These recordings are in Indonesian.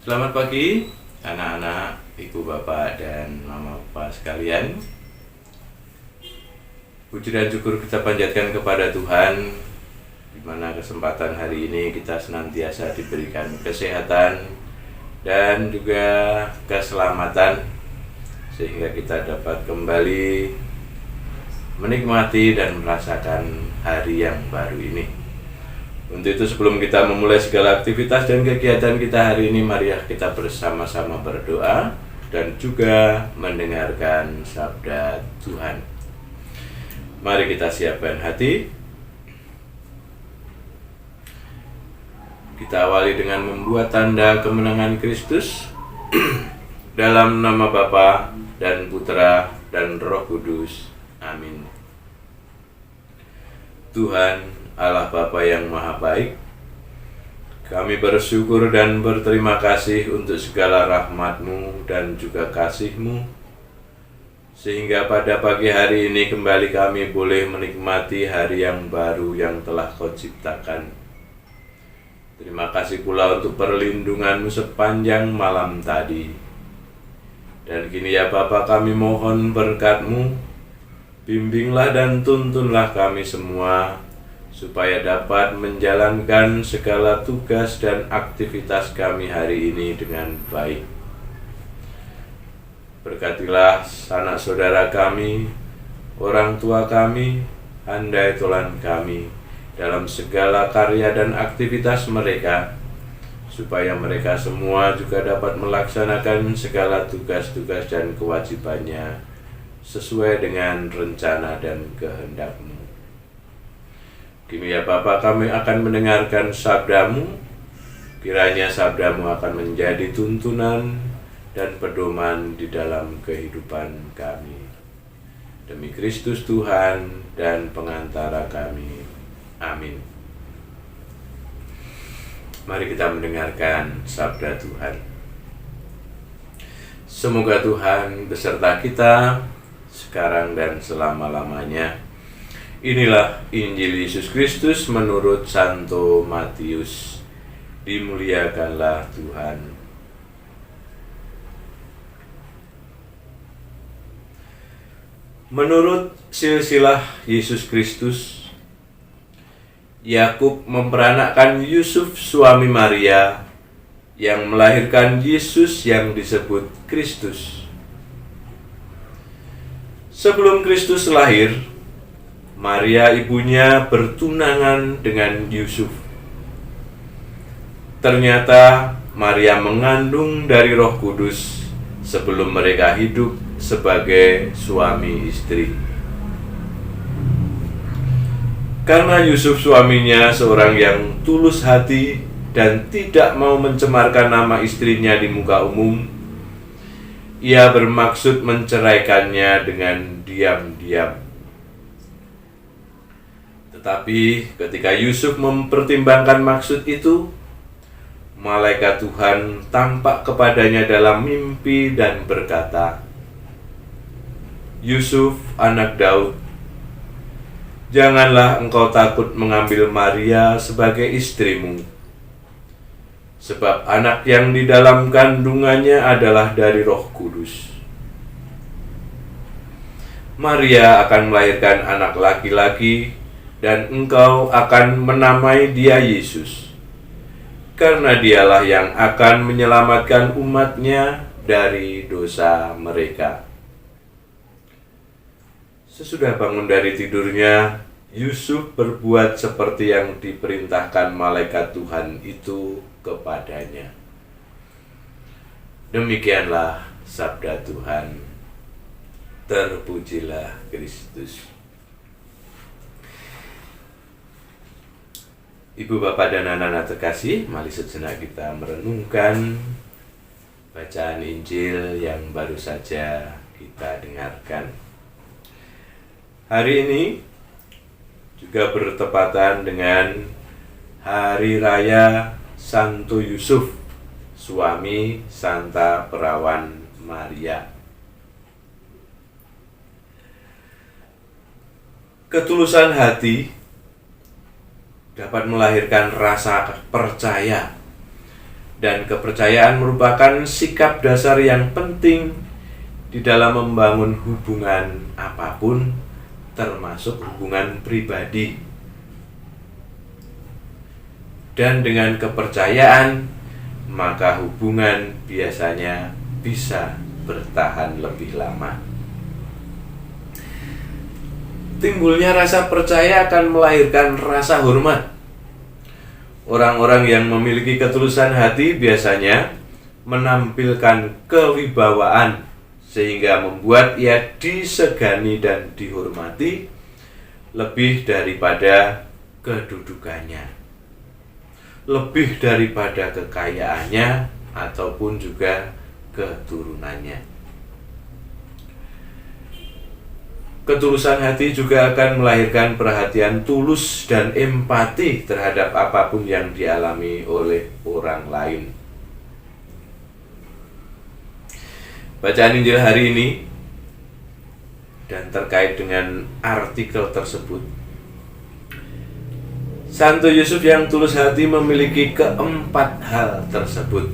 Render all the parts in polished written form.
Selamat pagi anak-anak, ibu bapak dan mama bapak sekalian. Puji dan syukur kita panjatkan kepada Tuhan, di mana kesempatan hari ini kita senantiasa diberikan kesehatan dan juga keselamatan, sehingga kita dapat kembali menikmati dan merasakan hari yang baru ini. Untuk itu sebelum kita memulai segala aktivitas dan kegiatan kita hari ini, mari kita bersama-sama berdoa dan juga mendengarkan sabda Tuhan. Mari kita siapkan hati. Kita awali dengan membuat tanda kemenangan Kristus. Dalam nama Bapa dan Putra dan Roh Kudus. Amin. Tuhan Allah Bapa yang Maha Baik, kami bersyukur dan berterima kasih untuk segala rahmat-Mu dan juga kasih-Mu, sehingga pada pagi hari ini kembali kami boleh menikmati hari yang baru yang telah Kau ciptakan. Terima kasih pula untuk perlindungan-Mu sepanjang malam tadi. Dan kini ya Bapa, kami mohon berkat-Mu, bimbinglah dan tuntunlah kami semua, supaya dapat menjalankan segala tugas dan aktivitas kami hari ini dengan baik. Berkatilah sanak saudara kami, orang tua kami, handai tolan kami, dalam segala karya dan aktivitas mereka, supaya mereka semua juga dapat melaksanakan segala tugas-tugas dan kewajibannya sesuai dengan rencana dan kehendak-Mu. Kini ya Bapa, kami akan mendengarkan sabda-Mu. Kiranya sabda-Mu akan menjadi tuntunan dan pedoman di dalam kehidupan kami. Demi Kristus Tuhan dan pengantara kami. Amin. Mari kita mendengarkan sabda Tuhan. Semoga Tuhan beserta kita sekarang dan selama-lamanya. Inilah Injil Yesus Kristus menurut Santo Matius. Dimuliakanlah Tuhan. Menurut silsilah Yesus Kristus, Yakub memperanakkan Yusuf suami Maria yang melahirkan Yesus yang disebut Kristus. Sebelum Kristus lahir, Maria ibunya bertunangan dengan Yusuf. Ternyata Maria mengandung dari Roh Kudus sebelum mereka hidup sebagai suami istri. Karena Yusuf suaminya seorang yang tulus hati dan tidak mau mencemarkan nama istrinya di muka umum, ia bermaksud menceraikannya dengan diam-diam. Tetapi ketika Yusuf mempertimbangkan maksud itu, malaikat Tuhan tampak kepadanya dalam mimpi dan berkata, "Yusuf, anak Daud, janganlah engkau takut mengambil Maria sebagai istrimu, sebab anak yang di dalam kandungannya adalah dari Roh Kudus. Maria akan melahirkan anak laki-laki, dan engkau akan menamai dia Yesus, karena dialah yang akan menyelamatkan umatnya dari dosa mereka." Sesudah bangun dari tidurnya, Yusuf berbuat seperti yang diperintahkan malaikat Tuhan itu kepadanya. Demikianlah sabda Tuhan. Terpujilah Kristus. Ibu, bapak, dan anak-anak terkasih, mari sejenak kita merenungkan bacaan Injil yang baru saja kita dengarkan. Hari ini juga bertepatan dengan Hari Raya Santo Yusuf, suami Santa Perawan Maria. Ketulusan hati dapat melahirkan rasa percaya dan kepercayaan merupakan sikap dasar yang penting di dalam membangun hubungan apapun, termasuk hubungan pribadi. Dan dengan kepercayaan, maka hubungan biasanya bisa bertahan lebih lama. Timbulnya rasa percaya akan melahirkan rasa hormat. Orang-orang yang memiliki ketulusan hati biasanya menampilkan kewibawaan sehingga membuat ia disegani dan dihormati lebih daripada kedudukannya, lebih daripada kekayaannya ataupun juga keturunannya. Ketulusan hati juga akan melahirkan perhatian tulus dan empati terhadap apapun yang dialami oleh orang lain. Bacaan Injil hari ini dan terkait dengan artikel tersebut, Santo Yusuf yang tulus hati memiliki keempat hal tersebut.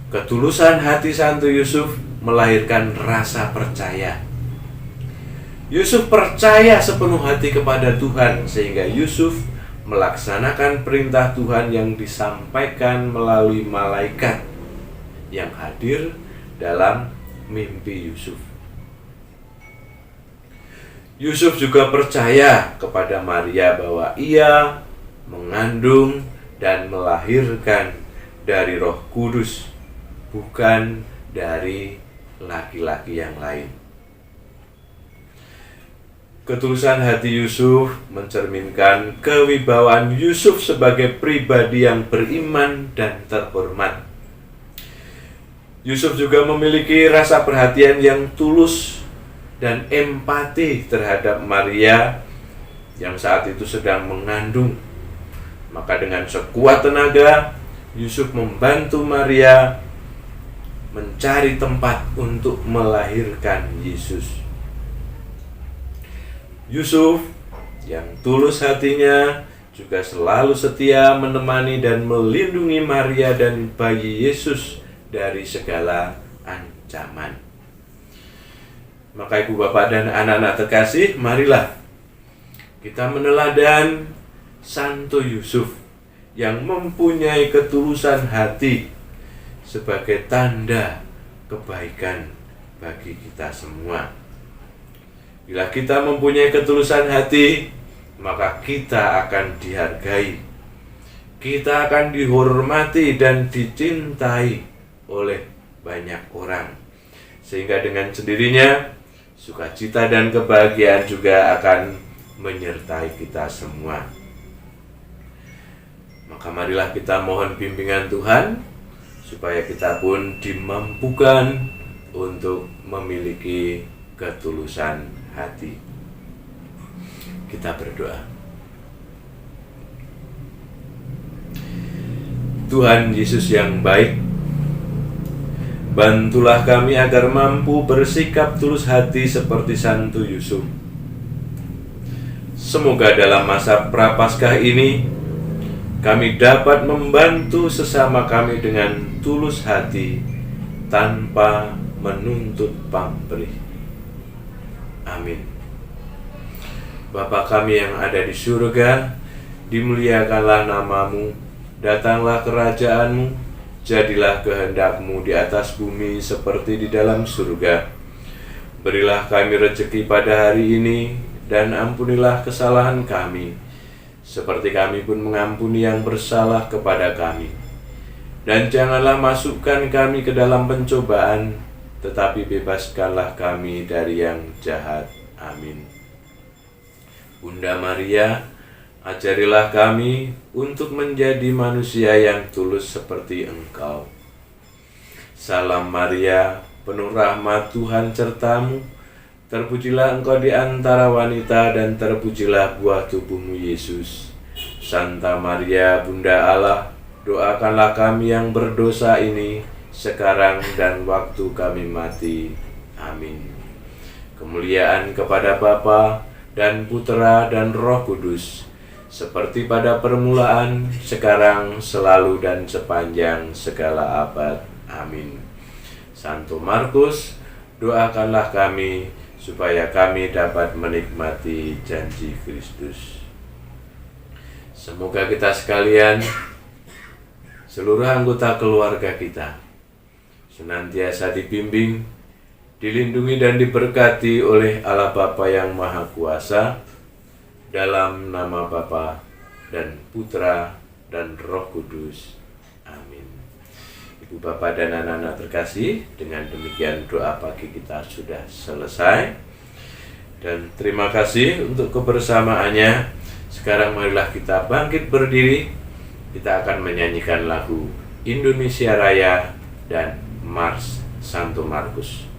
Ketulusan hati Santo Yusuf melahirkan rasa percaya. Yusuf percaya sepenuh hati kepada Tuhan sehingga Yusuf melaksanakan perintah Tuhan yang disampaikan melalui malaikat yang hadir dalam mimpi Yusuf. Yusuf juga percaya kepada Maria bahwa ia mengandung dan melahirkan dari Roh Kudus, bukan dari laki-laki yang lain. Ketulusan hati Yusuf mencerminkan kewibawaan Yusuf sebagai pribadi yang beriman dan terhormat. Yusuf juga memiliki rasa perhatian yang tulus dan empati terhadap Maria yang saat itu sedang mengandung. Maka dengan sekuat tenaga, Yusuf membantu Maria mencari tempat untuk melahirkan Yesus. Yusuf yang tulus hatinya juga selalu setia menemani dan melindungi Maria dan bayi Yesus dari segala ancaman. Maka ibu bapak dan anak-anak terkasih, marilah kita meneladan Santo Yusuf yang mempunyai ketulusan hati sebagai tanda kebaikan bagi kita semua. Bila kita mempunyai ketulusan hati, maka kita akan dihargai, kita akan dihormati dan dicintai oleh banyak orang. Sehingga dengan sendirinya, sukacita dan kebahagiaan juga akan menyertai kita semua. Maka marilah kita mohon bimbingan Tuhan, supaya kita pun dimampukan untuk memiliki ketulusan hati. Kita berdoa. Tuhan Yesus yang baik, bantulah kami agar mampu bersikap tulus hati seperti Santo Yusuf. Semoga dalam masa Prapaskah ini kami dapat membantu sesama kami dengan tulus hati tanpa menuntut pamrih. Amin. Bapa kami yang ada di surga, dimuliakanlah namamu, datanglah kerajaanmu, jadilah kehendakmu di atas bumi seperti di dalam surga. Berilah kami rezeki pada hari ini, dan ampunilah kesalahan kami, seperti kami pun mengampuni yang bersalah kepada kami. Dan janganlah masukkan kami ke dalam pencobaan, tetapi bebaskanlah kami dari yang jahat. Amin. Bunda Maria, ajarilah kami untuk menjadi manusia yang tulus seperti Engkau. Salam Maria, penuh rahmat Tuhan sertamu. Terpujilah Engkau di antara wanita, dan terpujilah buah tubuhmu Yesus. Santa Maria, Bunda Allah, doakanlah kami yang berdosa ini, sekarang dan waktu kami mati. Amin. Kemuliaan kepada Bapa dan Putera dan Roh Kudus, seperti pada permulaan, sekarang, selalu, dan sepanjang segala abad. Amin. Santo Markus, doakanlah kami supaya kami dapat menikmati janji Kristus. Semoga kita sekalian, seluruh anggota keluarga kita, senantiasa dibimbing, dilindungi dan diberkati oleh Allah Bapa yang Maha Kuasa, dalam nama Bapa dan Putra dan Roh Kudus. Amin. Ibu Bapak dan anak-anak terkasih, dengan demikian doa pagi kita sudah selesai. Dan terima kasih untuk kebersamaannya. Sekarang marilah kita bangkit berdiri. Kita akan menyanyikan lagu Indonesia Raya dan Mars Santo Markus.